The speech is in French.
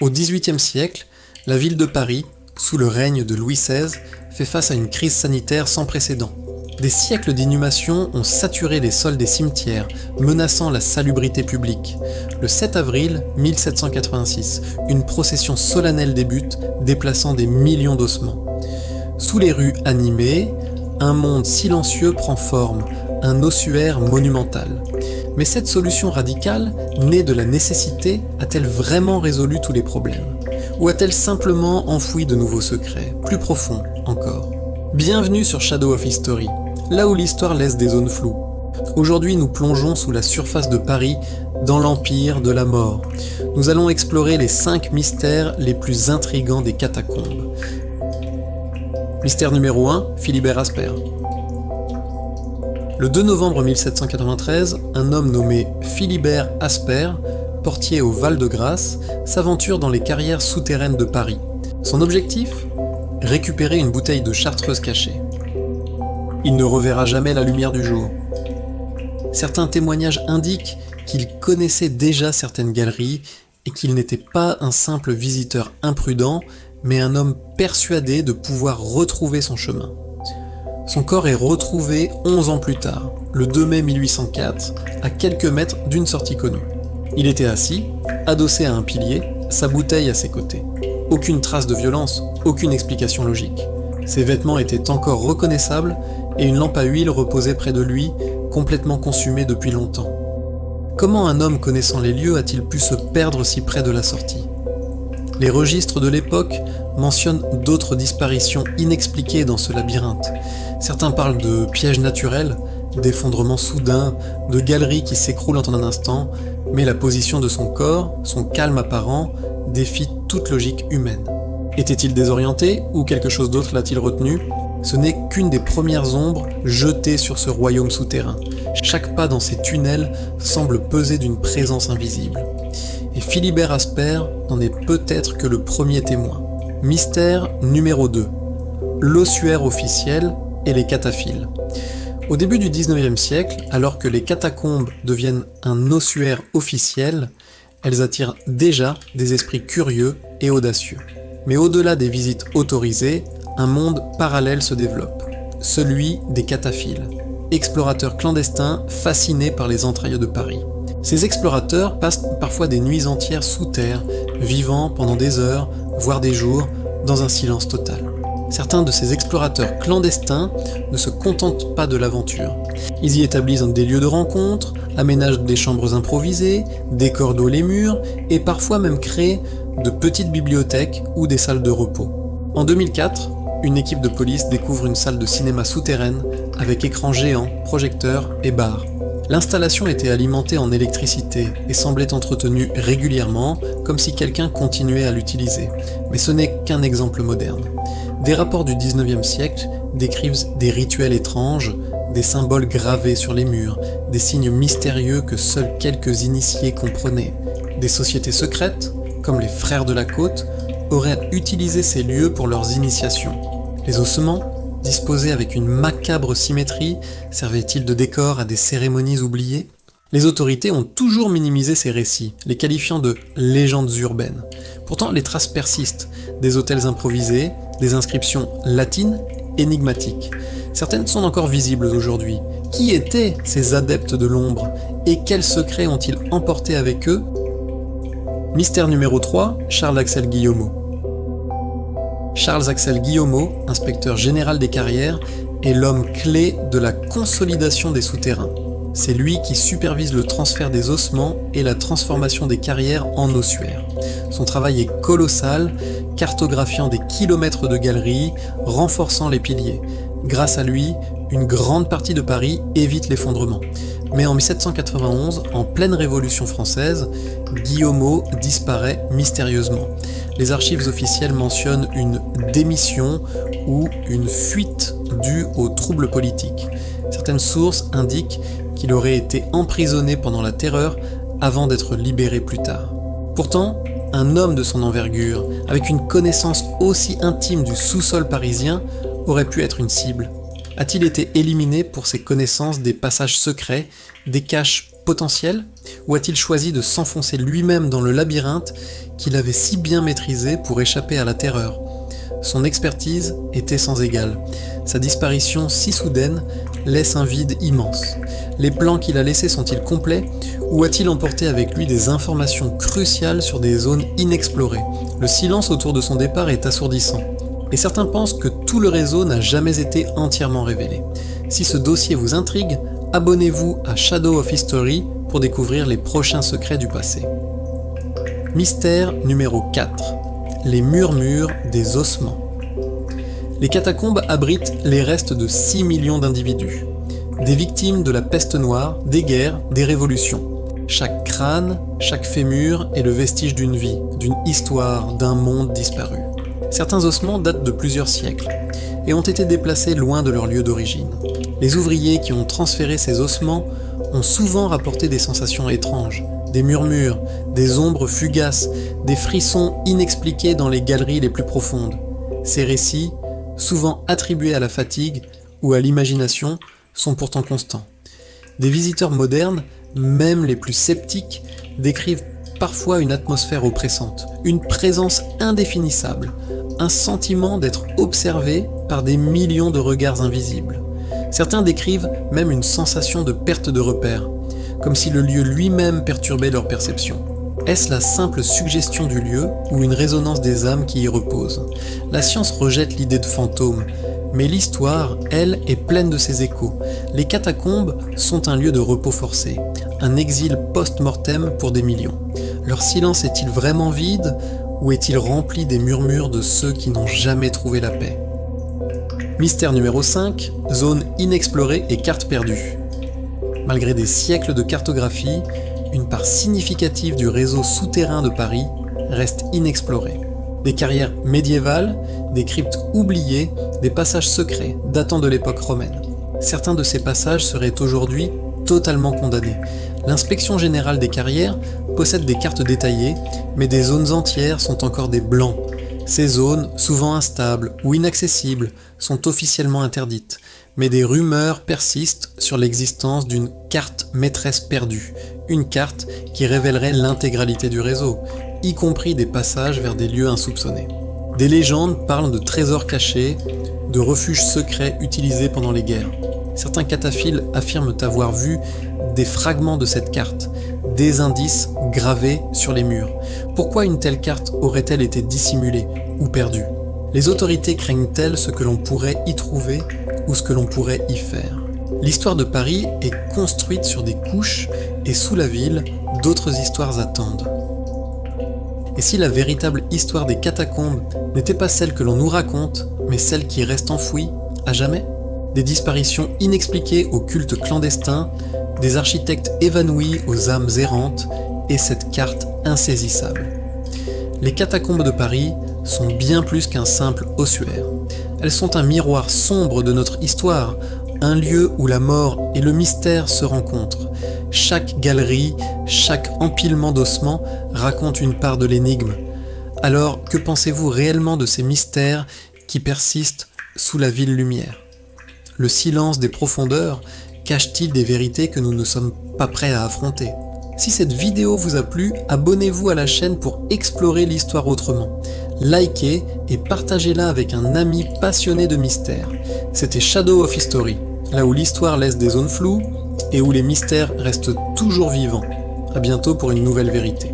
Au XVIIIe siècle, la ville de Paris, sous le règne de Louis XVI, fait face à une crise sanitaire sans précédent. Des siècles d'inhumation ont saturé les sols des cimetières, menaçant la salubrité publique. Le 7 avril 1786, une procession solennelle débute, déplaçant des millions d'ossements. Sous les rues animées, un monde silencieux prend forme, un ossuaire monumental. Mais cette solution radicale, née de la nécessité, a-t-elle vraiment résolu tous les problèmes? Ou a-t-elle simplement enfoui de nouveaux secrets, plus profonds encore? Bienvenue sur Shadow of History, là où l'histoire laisse des zones floues. Aujourd'hui, nous plongeons sous la surface de Paris, dans l'empire de la mort. Nous allons explorer les 5 mystères les plus intrigants des catacombes. Mystère numéro 1, Philibert Asper. Le 2 novembre 1793, un homme nommé Philibert Asper, portier au Val-de-Grâce, s'aventure dans les carrières souterraines de Paris. Son objectif ? Récupérer une bouteille de chartreuse cachée. Il ne reverra jamais la lumière du jour. Certains témoignages indiquent qu'il connaissait déjà certaines galeries et qu'il n'était pas un simple visiteur imprudent, mais un homme persuadé de pouvoir retrouver son chemin. Son corps est retrouvé 11 ans plus tard, le 2 mai 1804, à quelques mètres d'une sortie connue. Il était assis, adossé à un pilier, sa bouteille à ses côtés. Aucune trace de violence, aucune explication logique. Ses vêtements étaient encore reconnaissables et une lampe à huile reposait près de lui, complètement consumée depuis longtemps. Comment un homme connaissant les lieux a-t-il pu se perdre si près de la sortie ? Les registres de l'époque mentionnent d'autres disparitions inexpliquées dans ce labyrinthe. Certains parlent de pièges naturels, d'effondrements soudains, de galeries qui s'écroulent en un instant, mais la position de son corps, son calme apparent, défie toute logique humaine. Était-il désorienté ou quelque chose d'autre l'a-t-il retenu ? Ce n'est qu'une des premières ombres jetées sur ce royaume souterrain. Chaque pas dans ces tunnels semble peser d'une présence invisible. Et Philibert Asper n'en est peut-être que le premier témoin. Mystère numéro 2. L'ossuaire officiel et les cataphiles. Au début du 19e siècle, alors que les catacombes deviennent un ossuaire officiel, elles attirent déjà des esprits curieux et audacieux. Mais au-delà des visites autorisées, un monde parallèle se développe, celui des cataphiles, explorateurs clandestins fascinés par les entrailles de Paris. Ces explorateurs passent parfois des nuits entières sous terre, vivant pendant des heures, voire des jours, dans un silence total. Certains de ces explorateurs clandestins ne se contentent pas de l'aventure. Ils y établissent des lieux de rencontre, aménagent des chambres improvisées, décorent les murs et parfois même créent de petites bibliothèques ou des salles de repos. En 2004, une équipe de police découvre une salle de cinéma souterraine avec écran géant, projecteurs et bar. L'installation était alimentée en électricité et semblait entretenue régulièrement, comme si quelqu'un continuait à l'utiliser. Mais ce n'est qu'un exemple moderne. Des rapports du 19e siècle décrivent des rituels étranges, des symboles gravés sur les murs, des signes mystérieux que seuls quelques initiés comprenaient. Des sociétés secrètes, comme les Frères de la Côte, auraient utilisé ces lieux pour leurs initiations. Les ossements, disposés avec une macabre symétrie, servaient-ils de décor à des cérémonies oubliées ? Les autorités ont toujours minimisé ces récits, les qualifiant de légendes urbaines. Pourtant, les traces persistent, des hôtels improvisés, des inscriptions latines, énigmatiques. Certaines sont encore visibles aujourd'hui. Qui étaient ces adeptes de l'ombre ? Et quels secrets ont-ils emporté avec eux ? Mystère numéro 3, Charles-Axel Guillaumeau. Charles-Axel Guillaumeau, inspecteur général des carrières, est l'homme clé de la consolidation des souterrains. C'est lui qui supervise le transfert des ossements et la transformation des carrières en ossuaires. Son travail est colossal, cartographiant des kilomètres de galeries, renforçant les piliers. Grâce à lui, une grande partie de Paris évite l'effondrement. Mais en 1791, en pleine Révolution française, Guillaumeau disparaît mystérieusement. Les archives officielles mentionnent une démission ou une fuite due aux troubles politiques. Certaines sources indiquent qu'il aurait été emprisonné pendant la Terreur avant d'être libéré plus tard. Pourtant, un homme de son envergure, avec une connaissance aussi intime du sous-sol parisien, aurait pu être une cible. A-t-il été éliminé pour ses connaissances des passages secrets, des caches potentiels, ou a-t-il choisi de s'enfoncer lui-même dans le labyrinthe qu'il avait si bien maîtrisé pour échapper à la terreur. Son expertise était sans égale. Sa disparition si soudaine laisse un vide immense. Les plans qu'il a laissés sont-ils complets ou a-t-il emporté avec lui des informations cruciales sur des zones inexplorées? Le silence autour de son départ est assourdissant. Et certains pensent que tout le réseau n'a jamais été entièrement révélé. Si ce dossier vous intrigue, abonnez-vous à Shadow of History pour découvrir les prochains secrets du passé. Mystère numéro 4. Les murmures des ossements. Les catacombes abritent les restes de 6 millions d'individus. Des victimes de la peste noire, des guerres, des révolutions. Chaque crâne, chaque fémur est le vestige d'une vie, d'une histoire, d'un monde disparu. Certains ossements datent de plusieurs siècles et ont été déplacés loin de leur lieu d'origine. Les ouvriers qui ont transféré ces ossements ont souvent rapporté des sensations étranges, des murmures, des ombres fugaces, des frissons inexpliqués dans les galeries les plus profondes. Ces récits, souvent attribués à la fatigue ou à l'imagination, sont pourtant constants. Des visiteurs modernes, même les plus sceptiques, décrivent parfois une atmosphère oppressante, une présence indéfinissable, un sentiment d'être observé par des millions de regards invisibles. Certains décrivent même une sensation de perte de repère, comme si le lieu lui-même perturbait leur perception. Est-ce la simple suggestion du lieu ou une résonance des âmes qui y reposent? La science rejette l'idée de fantôme, mais l'histoire, elle, est pleine de ces échos. Les catacombes sont un lieu de repos forcé, un exil post-mortem pour des millions. Leur silence est-il vraiment vide ou est-il rempli des murmures de ceux qui n'ont jamais trouvé la paix? Mystère numéro 5, zone inexplorée et carte perdue. Malgré des siècles de cartographie, une part significative du réseau souterrain de Paris reste inexplorée. Des carrières médiévales, des cryptes oubliées, des passages secrets datant de l'époque romaine. Certains de ces passages seraient aujourd'hui totalement condamnés. L'inspection générale des carrières possède des cartes détaillées, mais des zones entières sont encore des blancs. Ces zones, souvent instables ou inaccessibles, sont officiellement interdites, mais des rumeurs persistent sur l'existence d'une carte maîtresse perdue, une carte qui révélerait l'intégralité du réseau, y compris des passages vers des lieux insoupçonnés. Des légendes parlent de trésors cachés, de refuges secrets utilisés pendant les guerres. Certains cataphiles affirment avoir vu des fragments de cette carte, des indices gravés sur les murs. Pourquoi une telle carte aurait-elle été dissimulée ou perdue? Les autorités craignent-elles ce que l'on pourrait y trouver ou ce que l'on pourrait y faire? L'histoire de Paris est construite sur des couches et sous la ville, d'autres histoires attendent. Et si la véritable histoire des catacombes n'était pas celle que l'on nous raconte, mais celle qui reste enfouie à jamais? Des disparitions inexpliquées au culte clandestin, des architectes évanouis aux âmes errantes, et cette carte insaisissable. Les catacombes de Paris sont bien plus qu'un simple ossuaire. Elles sont un miroir sombre de notre histoire, un lieu où la mort et le mystère se rencontrent. Chaque galerie, chaque empilement d'ossements raconte une part de l'énigme. Alors, que pensez-vous réellement de ces mystères qui persistent sous la ville lumière? Le silence des profondeurs cache-t-il des vérités que nous ne sommes pas prêts à affronter? Si cette vidéo vous a plu, abonnez-vous à la chaîne pour explorer l'histoire autrement. Likez et partagez-la avec un ami passionné de mystère. C'était Shadow of History, là où l'histoire laisse des zones floues et où les mystères restent toujours vivants. À bientôt pour une nouvelle vérité.